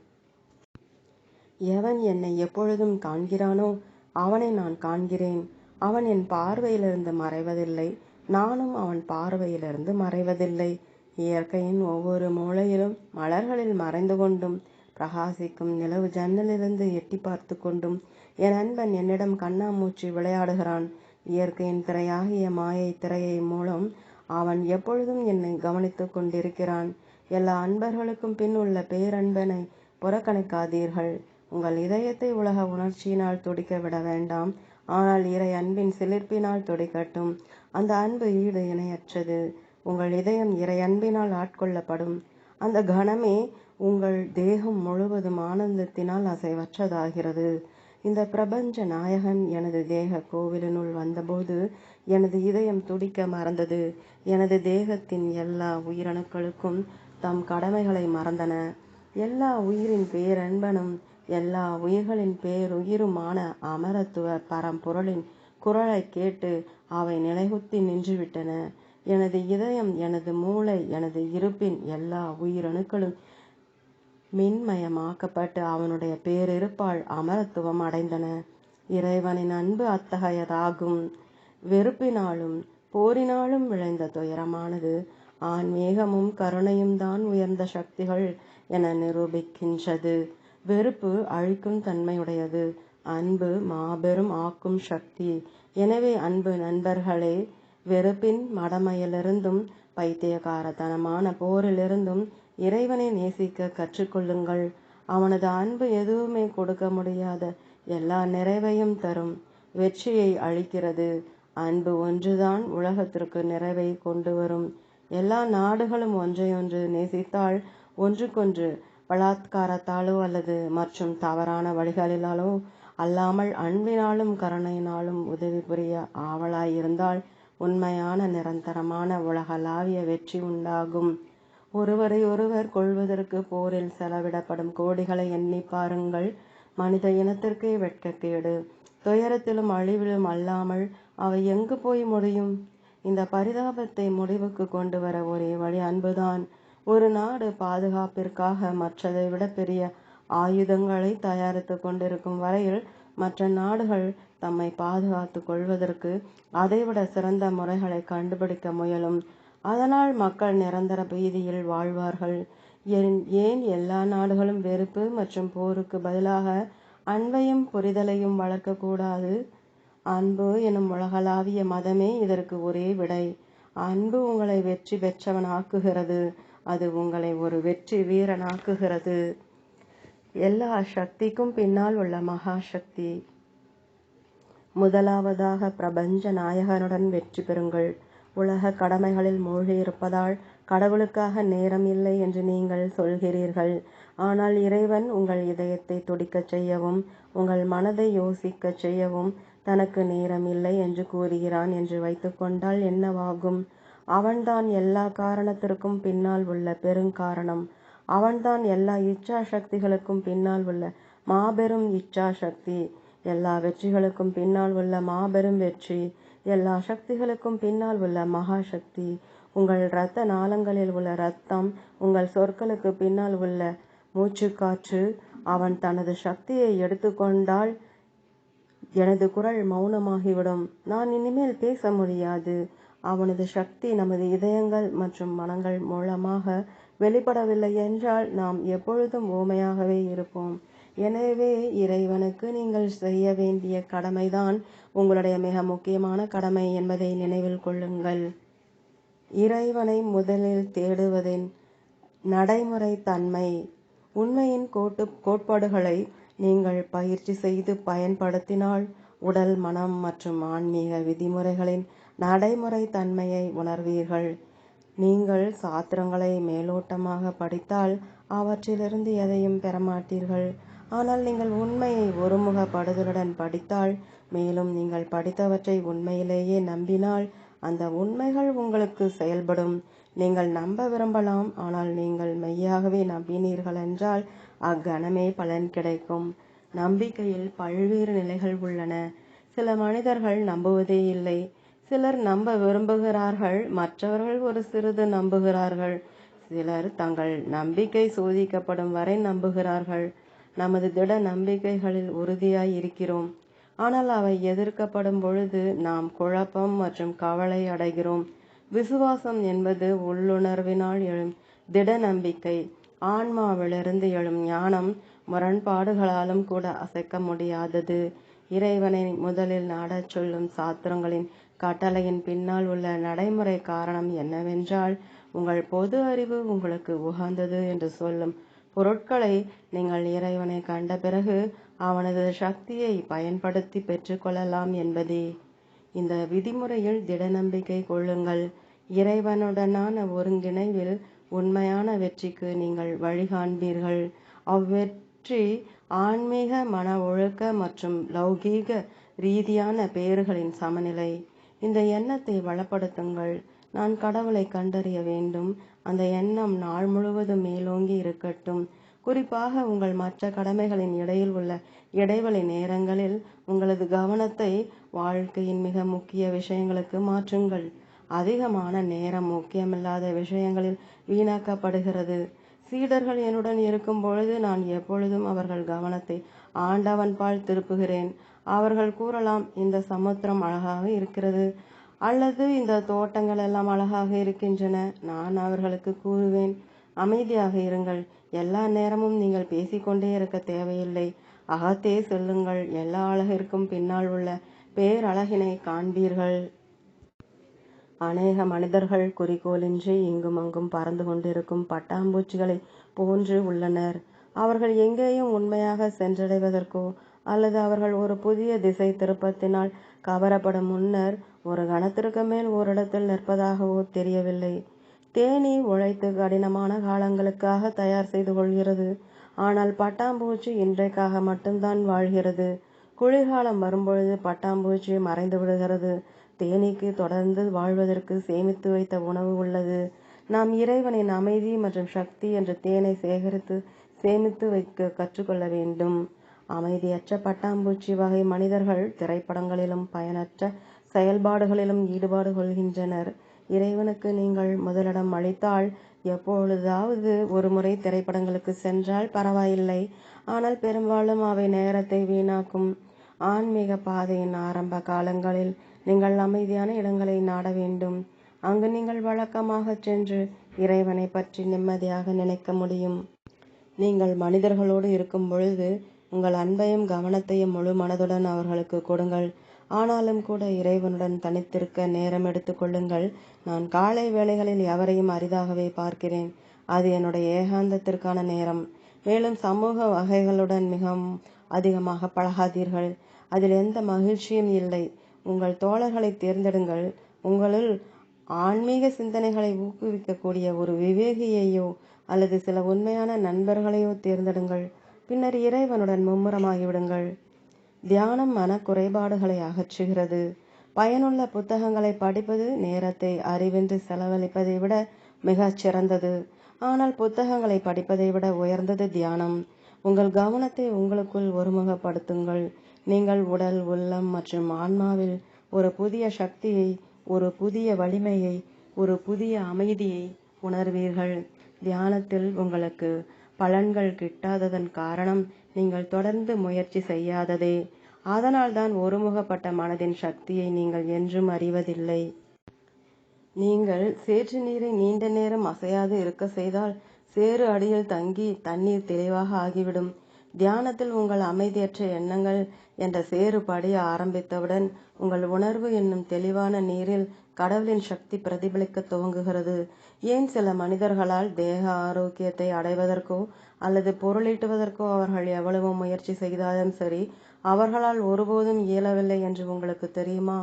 எவன் என்னை எப்பொழுதும் காண்கிறானோ அவனை நான் காண்கிறேன். அவன் என் பார்வையிலிருந்து மறைவதில்லை, நானும் அவன் பார்வையிலிருந்து மறைவதில்லை. இயற்கையின் ஒவ்வொரு மூலையிலும் மலர்களில் மறைந்து கொண்டும் பிரகாசிக்கும் நிலவு ஜன்னலிலிருந்து எட்டி பார்த்து கொண்டும் என் அன்பன் என்னிடம் கண்ணாமூச்சி விளையாடுகிறான். இயற்கையின் திரையாகிய மாயை திரையை மூலம் அவன் எப்பொழுதும் என்னை கவனித்து கொண்டிருக்கிறான். எல்லா அன்பர்களுக்கும் பின் உள்ள பேரன்பனை புறக்கணிக்காதீர்கள். உங்கள் இதயத்தை உலக உணர்ச்சியினால் துடிக்க விட வேண்டாம், ஆனால் இறை அன்பின் சிலிர்ப்பினால் துடிக்கட்டும். அந்த அன்பு ஈடு இணையற்றது. உங்கள் இதயம் இறை அன்பினால் ஆட்கொள்ளப்படும் அந்த கணமே உங்கள் தேகம் முழுவதும் ஆனந்தத்தினால் அசைவற்றதாகிறது. இந்த பிரபஞ்ச நாயகன் எனது தேக கோவிலினுள் வந்தபோது எனது இதயம் துடிக்க மறந்தது. எனது தேகத்தின் எல்லா உயிரணுக்களுக்கும் தம் கடமைகளை மறந்தன. எல்லா உயிரின் பேரன்பனும் எல்லா உயிர்களின் பேருயிருமான அமரத்துவ பரம்பொருளின் குரலை கேட்டு அவை நிலைகுத்தி நின்றுவிட்டன. எனது இதயம், எனது மூளை, எனது இருப்பின் எல்லா உயிரணுக்களும் மின்மயமாக்கப்பட்டு அவனுடைய பேரிருப்பால் அமரத்துவம் அடைந்தன. இறைவனின் அன்பு அத்தகையதாகும். வெறுப்பினாலும் போரினாலும் விளைந்த துயரமானது ஆன்மீகமும் கருணையும் தான் உயர்ந்த சக்திகள் என நிரூபிக்கின்றது. வெறுப்பு அழிக்கும் தன்மையுடையது, அன்பு மாபெரும் ஆக்கும் சக்தி. எனவே அன்பு நண்பர்களே, வெறுப்பின் மடமையிலிருந்தும் பைத்தியகாரத்தனமான போரிலிருந்தும் இறைவனை நேசிக்க கற்றுக்கொள்ளுங்கள். அவனது அன்பு எதுவுமே கொடுக்க முடியாத எல்லா நிறைவையும் தரும், வெற்றியை அளிக்கிறது. அன்பு ஒன்றுதான் உலகத்திற்கு நிறைவை கொண்டு வரும். எல்லா நாடுகளும் ஒன்றையொன்று நேசித்தால் ஒன்றுக்கொன்று பலாத்காரத்தாலோ அல்லது மற்றும் தவறான வழிகளிலாலோ அல்லாமல் அன்பினாலும் கருணையினாலும் உதவி புரிய ஆவலாயிருந்தால் உண்மையான நிரந்தரமான உலகளாவிய வெற்றி உண்டாகும். ஒருவரை ஒருவர் கொள்வதற்கு போரில் செலவிடப்படும் கோடிகளை எண்ணி பாருங்கள். மனித இனத்திற்கே வெட்கக்கேடு. துயரத்திலும் அழிவிலும் அல்லாமல் அவை எங்கு போய் முடியும்? இந்த பரிதாபத்தை முடிவுக்கு கொண்டு வர ஒரே வழி அன்புதான். ஒரு நாடு பாதுகாப்பிற்காக மற்றதை விட பெரிய ஆயுதங்களை தயாரித்து கொண்டிருக்கும் வரையில் மற்ற நாடுகள் தம்மை பாதுகாத்து கொள்வதற்கு அதைவிட சிறந்த முறைகளை கண்டுபிடிக்க முயலும். அதனால் மக்கள் நிரந்தர பீதியில் வாழ்வார்கள். ஏன் எல்லா நாடுகளும் வெறுப்பு மற்றும் போருக்கு பதிலாக அன்பையும் புரிதலையும் வளர்க்கக்கூடாது? அன்பு எனும் உலகளாவிய மதமே இதற்கு ஒரே விடை. அன்பு உங்களை வெற்றி பெற்றவனாக்குகிறது. அது உங்களை ஒரு வெற்றி வீரனாக்குகிறது. எல்லா சக்திக்கும் பின்னால் உள்ள மகா சக்தி. முதலாவதாக பிரபஞ்ச நாயகனுடன் வெற்றி பெறுங்கள். உலக கடமைகளில் மூழ்கியிருப்பதால் கடவுளுக்காக நேரம் இல்லை என்று நீங்கள் சொல்கிறீர்கள். ஆனால் இறைவன் உங்கள் இதயத்தை துடிக்கச் செய்யவும் உங்கள் மனதை யோசிக்கச் செய்யவும் தனக்கு நேரம் இல்லை என்று கூறுகிறான் என்று வைத்துக்கொண்டால் என்னவாகும்? அவன்தான் எல்லா காரணத்திற்கும் பின்னால் உள்ள பெருங்காரணம். அவன்தான் எல்லா இச்சா சக்திகளுக்கும் பின்னால் உள்ள மாபெரும் இச்சா சக்தி. எல்லா வெற்றிகளுக்கும் பின்னால் உள்ள மாபெரும் வெற்றி. எல்லா சக்திகளுக்கும் பின்னால் உள்ள மகா சக்தி. உங்கள் இரத்த நாளங்களில் உள்ள இரத்தம், உங்கள் சொற்களுக்கு பின்னால் உள்ள மூச்சுக்காற்று. அவன் தனது சக்தியை எடுத்துக்கொண்டால் எனது குரல் மௌனமாகிவிடும். நான் இனிமேல் பேச முடியாது. அவனது சக்தி நமது இதயங்கள் மற்றும் மனங்கள் மூலமாக வெளிப்படவில்லை என்றால் நாம் எப்பொழுதும் ஊமையாகவே இருப்போம். எனவே இறைவனுக்கு நீங்கள் செய்ய வேண்டிய கடமைதான் உங்களுடைய மிக முக்கியமான கடமை என்பதை நினைவில் கொள்ளுங்கள். இறைவனை முதலில் தேடுவதின் நடைமுறை தன்மை. உண்மையின் கோட்பாடுகளை நீங்கள் பயிற்சி செய்து பயன்படுத்தினால் உடல், மனம் மற்றும் ஆன்மீக விதிமுறைகளின் நடைமுறை தன்மையை உணர்வீர்கள். நீங்கள் சாத்திரங்களை மேலோட்டமாக படித்தால் அவற்றிலிருந்து எதையும் பெறமாட்டீர்கள். ஆனால் நீங்கள் உண்மையை ஒருமுகப்படுதலுடன் படித்தால், மேலும் நீங்கள் படித்தவற்றை உண்மையிலேயே நம்பினால் அந்த உண்மைகள் உங்களுக்கு செயல்படும். நீங்கள் நம்ப விரும்பலாம், ஆனால் நீங்கள் மெய்யாகவே நம்பினீர்களென்றால் அக்கணமே பலன் கிடைக்கும். நம்பிக்கையில் பல்வேறு நிலைகள் உள்ளன. சில மனிதர்கள் நம்புவதே இல்லை. சிலர் நம்ப விரும்புகிறார்கள், மற்றவர்கள் ஒரு சிறிது நம்புகிறார்கள். சிலர் தங்கள் நம்பிக்கை சோதிக்கப்படும் வரை நம்புகிறார்கள். நமது திட நம்பிக்கைகளில் உறுதியாய் இருக்கிறோம். ஆனால் அவை எதிர்க்கப்படும் பொழுது நாம் குழப்பம் மற்றும் கவலை அடைகிறோம். விசுவாசம் என்பது உள்ளுணர்வினால் எழும் திட நம்பிக்கை. ஆன்மாவிலிருந்து எழும் ஞானம் முரண்பாடுகளாலும் கூட அசைக்க முடியாதது. இறைவனை முதலில் நாடச் சொல்லும் சாத்திரங்களின் கட்டளையின் பின்னால் உள்ள நடைமுறை காரணம் என்னவென்றால், உங்கள் பொது அறிவு உங்களுக்கு உகந்தது என்று சொல்லும் பொருட்களை நீங்கள் இறைவனை கண்ட பிறகு அவனது சக்தியை பயன்படுத்தி பெற்றுக்கொள்ளலாம் என்பதே. இந்த விதிமுறையில் திட நம்பிக்கை கொள்ளுங்கள். இறைவனுடனான ஒருங்கிணைவில் உண்மையான வெற்றிக்கு நீங்கள் வழிகாண்பீர்கள். அவ்வெற்றி ஆன்மீக, மன ஒழுக்க மற்றும் லௌகீக ரீதியான பேறுகளின் சமநிலை. இந்த எண்ணத்தை வளப்படுத்துங்கள். நான் கடவுளை கண்டறிய வேண்டும். அந்த எண்ணம் நாள் முழுவதும் மேலோங்கி இருக்கட்டும். குறிப்பாக உங்கள் மற்ற கடமைகளின் இடையில் உள்ள இடைவெளி நேரங்களில் உங்களது கவனத்தை வாழ்க்கையின் மிக முக்கிய விஷயங்களுக்கு மாற்றுங்கள். அதிகமான நேரம் முக்கியமில்லாத விஷயங்களில் வீணாக்கப்படுகிறது. சீடர்கள் என்னுடன் இருக்கும் பொழுது நான் எப்பொழுதும் அவர்கள் கவனத்தை ஆண்டவன் பால் திருப்புகிறேன். அவர்கள் கூறலாம், இந்த சமுத்திரம் அழகாக இருக்கிறது, அல்லது இந்த தோட்டங்கள் எல்லாம் அழகாக இருக்கின்றன. நான் அவர்களுக்கு கூறுவேன், அமைதியாக இருங்கள். எல்லா நேரமும் நீங்கள் பேசிக்கொண்டே இருக்க தேவையில்லை. அகத்தே செல்லுங்கள். எல்லா அழகிற்கும் பின்னால் உள்ள பேரழகினை காண்பீர்கள். அநேக மனிதர்கள் குறிக்கோளின்றி இங்கும் அங்கும் பறந்து கொண்டிருக்கும் பட்டாம்பூச்சிகளை போன்று உள்ளனர். அவர்கள் எங்கேயும் உண்மையாக சென்றடைவதற்கோ அல்லது அவர்கள் ஒரு புதிய திசை திருப்பத்தினால் கவரப்படும் முன்னர் ஒரு கணத்திற்கு மேல் ஓரிடத்தில் நிற்பதாகவோ தெரியவில்லை. தேனீ உழைத்து கடினமான காலங்களுக்காக தயார் செய்து கொள்கிறது. ஆனால் பட்டாம்பூச்சி இன்றைக்காக மட்டும்தான் வாழ்கிறது. குளிர்காலம் வரும்பொழுது பட்டாம்பூச்சி மறைந்து விடுகிறது. தேனீக்கு தொடர்ந்து வாழ்வதற்கு சேமித்து வைத்த உணவு உள்ளது. நாம் இறைவனின் அமைதி மற்றும் சக்தி என்ற தேனை சேமித்து வைக்க கற்றுக்கொள்ள வேண்டும். அமைதியற்ற பட்டாம்பூச்சி வகை மனிதர்கள் திரைப்படங்களிலும் பயனற்ற செயல்பாடுகளிலும் ஈடுபாடு கொள்கின்றனர். இறைவனுக்கு நீங்கள் முதலிடம் அளித்தால், எப்பொழுதாவது ஒரு முறை திரைப்படங்களுக்கு சென்றால் பரவாயில்லை. ஆனால் பெரும்பாலும் அவை நேரத்தை வீணாக்கும். ஆன்மீக பாதையின் ஆரம்ப காலங்களில் நீங்கள் அமைதியான இடங்களை நாட வேண்டும். அங்கு நீங்கள் வழக்கமாக சென்று இறைவனை பற்றி நிம்மதியாக நினைக்க முடியும். நீங்கள் மனிதர்களோடு இருக்கும் பொழுது உங்கள் அன்பையும் கவனத்தையும் முழு மனதுடன் அவர்களுக்கு கொடுங்கள். ஆனாலும் கூட இறைவனுடன் தனித்திருக்க நேரம் எடுத்துக் கொள்ளுங்கள். நான் காலை வேளைகளில் எவரையும் அரிதாகவே பார்க்கிறேன். அது என்னுடைய ஏகாந்தத்திற்கான நேரம். மேலும் சமூக வகைகளுடன் மிகவும் அதிகமாக பழகாதீர்கள். அதில் எந்த மகிழ்ச்சியும் இல்லை. உங்கள் தோழர்களை தேர்ந்தெடுங்கள். உங்களுள் ஆன்மீக சிந்தனைகளை ஊக்குவிக்கக்கூடிய ஒரு விவேகியையோ அல்லது சில உண்மையான நண்பர்களையோ தேர்ந்தெடுங்கள். பின்னர் இறைவனுடன் மும்முரமாகிவிடுங்கள். தியானம் மன குறைபாடுகளை அகற்றுகிறது. பயனுள்ள புத்தகங்களை படிப்பது நேரத்தை அறிவின்றி செலவழிப்பதை விட மிகச் சிறந்தது. ஆனால் புத்தகங்களை படிப்பதை விட உயர்ந்தது தியானம். உங்கள் கவனத்தை உங்களுக்குள் ஒருமுகப்படுத்துங்கள். நீங்கள் உடல், உள்ளம் மற்றும் ஆன்மாவில் ஒரு புதிய சக்தியை, ஒரு புதிய வலிமையை, ஒரு புதிய அமைதியை உணர்வீர்கள். தியானத்தில் உங்களுக்கு பலன்கள் கிட்டாததன் காரணம் நீங்கள் தொடர்ந்து முயற்சி செய்யாததே. அதனால்தான் ஒருமுகப்பட்ட மனதின் சக்தியை நீங்கள் என்றும் அறிவதில்லை. நீங்கள் சேற்று நீரை நீண்ட நேரம் அசையாது இருக்க செய்தால் சேறு அடியில் தங்கி தண்ணீர் தெளிவாக ஆகிவிடும். தியானத்தில் உங்கள் அமைதியற்ற எண்ணங்கள் என்ற சேறு படிய ஆரம்பித்தவுடன் உங்கள் உணர்வு என்னும் தெளிவான நீரில் கடவுளின் சக்தி பிரதிபலிக்க துவங்குகிறது. ஏன் சில மனிதர்களால் தேக ஆரோக்கியத்தை அடைவதற்கோ அல்லது பொருளீட்டுவதற்கோ அவர்கள் எவ்வளவு முயற்சி செய்தாலும் சரி, அவர்களால் ஒருபோதும் இயலவில்லை என்று உங்களுக்கு தெரியுமா?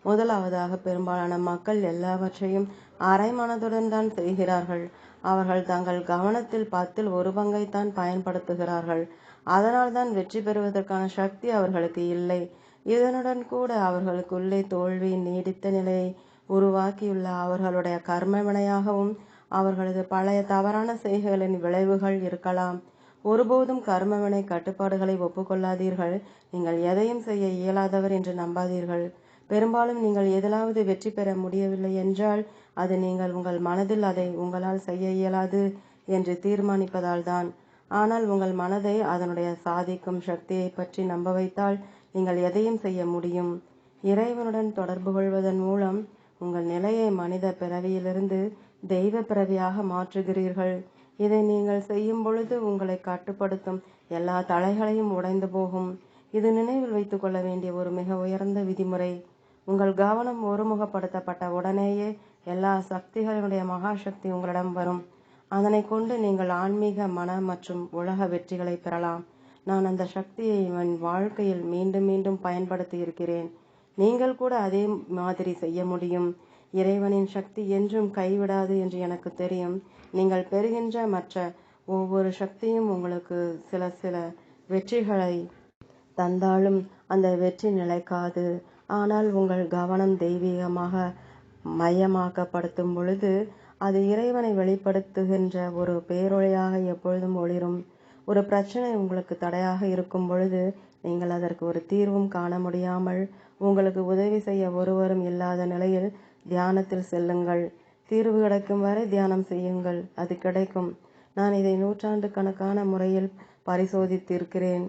முதலாவதாக, பெரும்பாலான மக்கள் எல்லாவற்றையும் அரை மனதுடன் தான் செய்கிறார்கள். அவர்கள் தங்கள் கவனத்தில் 10ல் 1 பங்கைத்தான் பயன்படுத்துகிறார்கள். அதனால்தான் வெற்றி பெறுவதற்கான சக்தி அவர்களுக்கு இல்லை. இதனுடன் கூட அவர்களுக்குள்ளே தோல்வியின் நீடித்த நிலையை உருவாக்கியுள்ள அவர்களுடைய கர்ம வினையாகவும் அவர்களது பழைய தவறான செய்கைகளின் விளைவுகள் இருக்கலாம். ஒருபோதும் கர்மவினை கட்டுப்பாடுகளை ஒப்புக்கொள்ளாதீர்கள். நீங்கள் எதையும் செய்ய இயலாதவர் என்று நம்பாதீர்கள். பெரும்பாலும் நீங்கள் எதிலாவது வெற்றி பெற முடியவில்லை என்றால் அது நீங்கள் உங்கள் மனதில் அதை உங்களால் செய்ய இயலாது என்று தீர்மானிப்பதால் தான். ஆனால் உங்கள் மனதை அதனுடைய சாதிக்கும் சக்தியை பற்றி நம்ப வைத்தால் நீங்கள் எதையும் செய்ய முடியும். இறைவனுடன் தொடர்பு கொள்வதன் மூலம் உங்கள் நிலையை மனித பிறவியிலிருந்து தெய்வ பிறவியாக மாற்றுகிறீர்கள். இதை நீங்கள் செய்யும் பொழுது உங்களை கட்டுப்படுத்தும் எல்லா தடைகளையும் உடைந்து போகும். இது நினைவில் வைத்துக் கொள்ள வேண்டிய ஒரு மிக உயர்ந்த விதிமுறை. உங்கள் கவனம் ஒருமுகப்படுத்தப்பட்ட உடனேயே எல்லா சக்திகளுடைய மகாசக்தி உங்களிடம் வரும். அதனை கொண்டு நீங்கள் ஆன்மீக, மன மற்றும் உலக வெற்றிகளை பெறலாம். நான் அந்த சக்தியை என் வாழ்க்கையில் மீண்டும் மீண்டும் பயன்படுத்தி இருக்கிறேன். நீங்கள் கூட அதே மாதிரி செய்ய முடியும். இறைவனின் சக்தி என்றும் கைவிடாது என்று எனக்கு தெரியும். நீங்கள் பெறுகின்ற மற்ற ஒவ்வொரு சக்தியும் உங்களுக்கு சில வெற்றிகளை தந்தாலும் அந்த வெற்றி நிலைக்காது. ஆனால் உங்கள் கவனம் தெய்வீகமாக மையமாக்கப்படுத்தும் பொழுது அது இறைவனை வெளிப்படுத்துகின்ற ஒரு பேரொளியாக எப்பொழுதும் ஒளிரும். ஒரு பிரச்சனை உங்களுக்கு தடையாக இருக்கும் பொழுது நீங்கள் அதற்கு ஒரு தீர்வும் காண முடியாமல் உங்களுக்கு உதவி செய்ய ஒருவரும் இல்லாத நிலையில் தியானத்தில் செல்லுங்கள். தீர்வு கிடைக்கும் வரை தியானம் செய்யுங்கள். அது கிடைக்கும். நான் இதை நூற்றாண்டு கணக்கான முறையில் பரிசோதித்திருக்கிறேன்.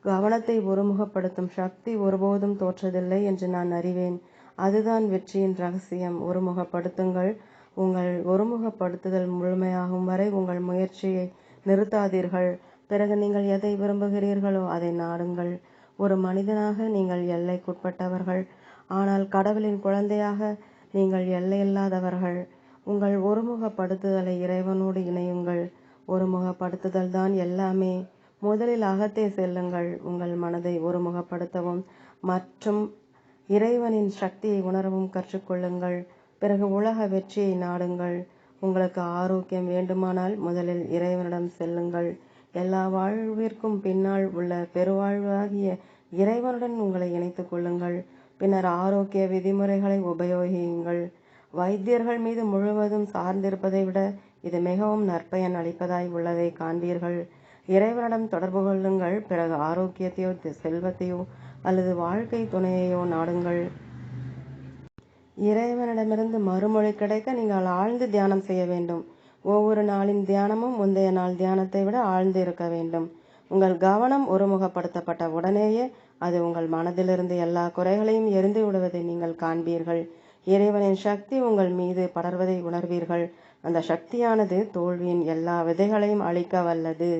கவனத்தை ஒருமுகப்படுத்தும் சக்தி ஒருபோதும் தோற்றதில்லை என்று நான் அறிவேன். அதுதான் வெற்றியின் ரகசியம். ஒருமுகப்படுத்துங்கள். உங்கள் ஒருமுகப்படுத்துதல் முழுமையாகும் வரை உங்கள் முயற்சியை நிறுத்தாதீர்கள். பிறகு நீங்கள் எதை விரும்புகிறீர்களோ அதை நாடுங்கள். ஒரு மனிதனாக நீங்கள் எல்லைக்குட்பட்டவர்கள். ஆனால் கடவுளின் குழந்தையாக நீங்கள் எல்லையில்லாதவர்கள். உங்கள் ஒருமுகப்படுத்துதலை இறைவனோடு இணையுங்கள். ஒருமுகப்படுத்துதல் தான் எல்லாமே. முதலில் அகத்தே செல்லுங்கள். உங்கள் மனதை ஒருமுகப்படுத்தவும் மற்றும் இறைவனின் சக்தியை உணரவும் கற்றுக்கொள்ளுங்கள். பிறகு உலக வெற்றியை நாடுங்கள். உங்களுக்கு ஆரோக்கியம் வேண்டுமானால் முதலில் இறைவனிடம் செல்லுங்கள். எல்லா வாழ்விற்கும் பின்னால் உள்ள பெருவாழ்வாகிய இறைவனுடன் உங்களை இணைத்துக் கொள்ளுங்கள். பின்னர் ஆரோக்கிய விதிமுறைகளை உபயோகியுங்கள். வைத்தியர்கள் மீது முழுவதும் சார்ந்திருப்பதை விட இது மிகவும் நற்பயன் அளிப்பதாய் உள்ளதை காண்பீர்கள். இறைவனிடம் தொடர்பு கொள்ளுங்கள். பிறகு ஆரோக்கியத்தையோ செல்வத்தையோ அல்லது வாழ்க்கை துணையையோ நாடுங்கள். இறைவனிடமிருந்து மறுமொழி கிடைக்க நீங்கள் ஆழ்ந்து தியானம் செய்ய வேண்டும். ஒவ்வொரு நாளின் தியானமும் முந்தைய நாள் தியானத்தை விட ஆழ்ந்து இருக்க வேண்டும். உங்கள் கவனம் ஒருமுகப்படுத்தப்பட்ட உடனேயே அது உங்கள் மனதிலிருந்து எல்லா குறைகளையும் எரிந்து விடுவதை நீங்கள் காண்பீர்கள். இறைவனின் சக்தி உங்கள் மீது படர்வதை உணர்வீர்கள். அந்த சக்தியானது தோல்வியின் எல்லா விதைகளையும் அழிக்க வல்லது.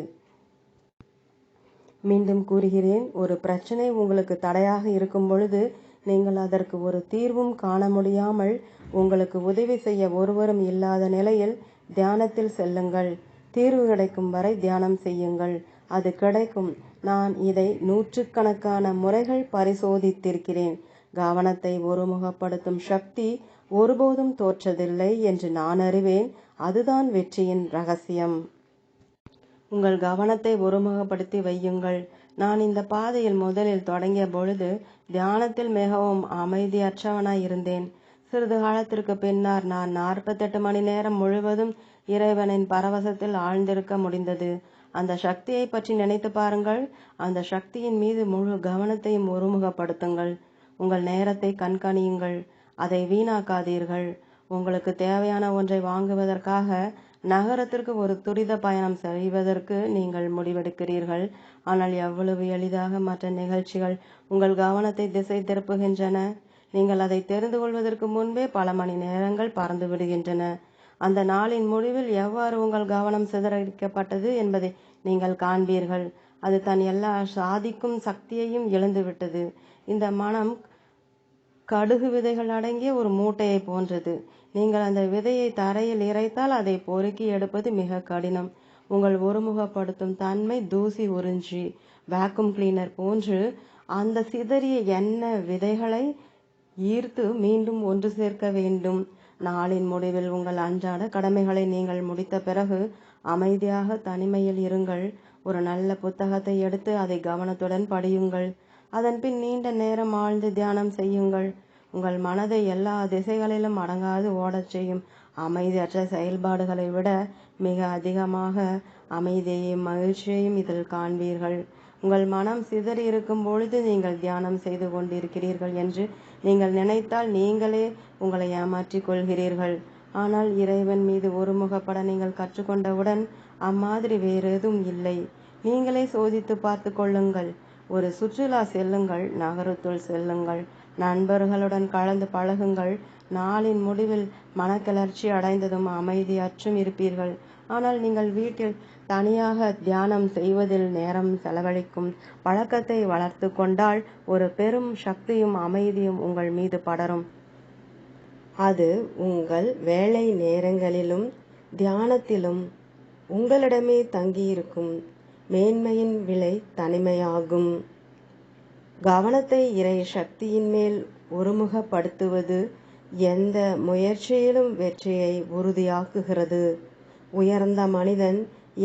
மீண்டும் கூறுகிறேன், ஒரு பிரச்சனை உங்களுக்கு தடையாக இருக்கும் பொழுது நீங்கள் அதற்கு ஒரு தீர்வும் காண முடியாமல் உங்களுக்கு உதவி செய்ய ஒருவரும் இல்லாத நிலையில் தியானத்தில் செல்லுங்கள். தீர்வு கிடைக்கும் வரை தியானம் செய்யுங்கள். அது கிடைக்கும். நான் இதை நூற்றுக்கணக்கான முறைகள் பரிசோதித்திருக்கிறேன். கவனத்தை ஒருமுகப்படுத்தும் சக்தி ஒருபோதும் தோற்றதில்லை என்று நான் அறிவேன். அதுதான் வெற்றியின் ரகசியம். உங்கள் கவனத்தை ஒருமுகப்படுத்தி வையுங்கள். நான் இந்த பாதையில் முதலில் தொடங்கிய பொழுது தியானத்தில் மிகவும் அமைதியற்றவனாய் இருந்தேன். சிறிது காலத்திற்கு பின்னர் நான் 48 மணி நேரம் முழுவதும் இறைவனின் பரவசத்தில் ஆழ்ந்திருக்க முடிந்தது. அந்த சக்தியை பற்றி நினைத்து பாருங்கள். அந்த சக்தியின் மீது முழு கவனத்தையும் ஒருமுகப்படுத்துங்கள். உங்கள் நேரத்தை கண்காணியுங்கள். அதை வீணாக்காதீர்கள். உங்களுக்கு தேவையான ஒன்றை வாங்குவதற்காக நகரத்திற்கு ஒரு துரித பயணம் செய்வதற்கு நீங்கள் முடிவெடுக்கிறீர்கள். ஆனால் எவ்வளவு எளிதாக மற்ற நிகழ்ச்சிகள் உங்கள் கவனத்தை திசை திருப்புகின்றன. நீங்கள் அதை தெரிந்து கொள்வதற்கு முன்பே பல மணி நேரங்கள் பறந்து விடுகின்றன. அந்த நாளின் முடிவில் எவ்வாறு உங்கள் கவனம் சிதறடிக்கப்பட்டது என்பதை நீங்கள் காண்பீர்கள். அது தன் எல்லா சாதிக்கும் சக்தியையும் இழந்துவிட்டது. இந்த மனம் கடுகு விதைகள் அடங்கிய ஒரு மூட்டையை போன்றது. நீங்கள் அந்த விதையை தரையில் இறைத்தால் அதை பொறுக்கி எடுப்பது மிக கடினம். உங்கள் ஒருமுகப்படுத்தும் தன்மை தூசி உறிஞ்சி வேக்யூம் கிளீனர் போன்று அந்த சிதறிய எண்ணெய் விதைகளை ஈர்த்து மீண்டும் ஒன்று சேர்க்க வேண்டும். நாளின் முடிவில் உங்கள் அன்றாட கடமைகளை நீங்கள் முடித்த பிறகு அமைதியாக தனிமையில் இருங்கள். ஒரு நல்ல புத்தகத்தை எடுத்து அதை கவனத்துடன் படியுங்கள். அதன்பின் நீண்ட நேரம் ஆழ்ந்து தியானம் செய்யுங்கள். உங்கள் மனதை எல்லா திசைகளிலும் அடங்காது ஓடச் செய்யும் அமைதியற்ற செயல்பாடுகளை விட மிக அதிகமாக அமைதியையும் மகிழ்ச்சியையும் இதில் காண்பீர்கள். உங்கள் மனம் சிதறி இருக்கும் பொழுது நீங்கள் தியானம் செய்து கொண்டிருக்கிறீர்கள் என்று நீங்கள் நினைத்தால் நீங்களே உங்களை ஏமாற்றிக் கொள்கிறீர்கள். ஆனால் இறைவன் மீது ஒருமுகப்பட நீங்கள் கற்றுக்கொண்டவுடன் அம்மாதிரி வேறெதுவும் இல்லை. நீங்களே சோதித்து பார்த்து கொள்ளுங்கள். ஒரு சுற்றுலா செல்லுங்கள், நகரத்துள் செல்லுங்கள், நண்பர்களுடன் கலந்து பழகுங்கள். நாளின் முடிவில் மனக்கிளர்ச்சி அடைந்ததும் அமைதியற்றும் இருப்பீர்கள். ஆனால் நீங்கள் வீட்டில் தனியாக தியானம் செய்வதில் நேரம் செலவழிக்கும் பழக்கத்தை வளர்த்து கொண்டால் ஒரு பெரும் சக்தியும் அமைதியும் உங்கள் மீது படரும். அது உங்கள் வேலை நேரங்களிலும் தியானத்திலும் உங்களிடமே தங்கியிருக்கும். மேன்மையின் விலை தனிமையாகும். கவனத்தை இறை சக்தியின் மேல் ஒருமுகப்படுத்துவது எந்த முயற்சியிலும் வெற்றியை உறுதியாக்குகிறது. உயர்ந்த மனிதன்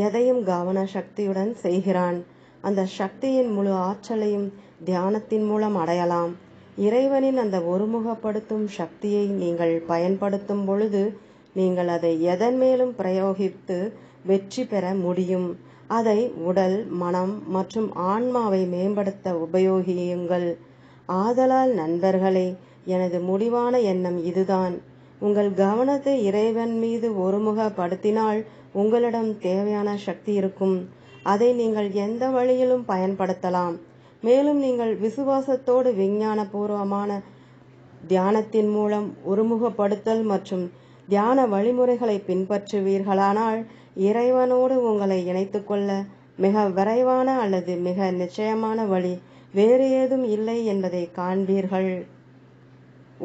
எதையும் கவன சக்தியுடன் செய்கிறான். அந்த சக்தியின் முழு ஆற்றலையும் தியானத்தின் மூலம் அடையலாம். இறைவனின் அந்த ஒருமுகப்படுத்தும் சக்தியை நீங்கள் பயன்படுத்தும் பொழுது நீங்கள் அதை எதன் மேலும் பிரயோகித்து வெற்றி பெற முடியும். அதை உடல், மனம் மற்றும் ஆன்மாவை மேம்படுத்த உபயோகியுங்கள். ஆதலால் நண்பர்களே, எனது முடிவான எண்ணம் இதுதான். உங்கள் கவனத்தை இறைவன் மீது ஒருமுகப்படுத்தினால் உங்களிடம் தேவையான சக்தி இருக்கும். அதை நீங்கள் எந்த வழியிலும் பயன்படுத்தலாம். மேலும் நீங்கள் விசுவாசத்தோடு விஞ்ஞான பூர்வமான தியானத்தின் மூலம் ஒருமுகப்படுத்தல் மற்றும் தியான வழிமுறைகளை பின்பற்றுவீர்களானால் இறைவனோடு உங்களை இணைத்துக்கொள்ள மிக விரைவான அல்லது மிக நிச்சயமான வழி வேறு ஏதும் இல்லை என்பதை காண்பீர்கள்.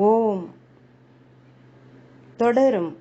ஓம். தொடரும்.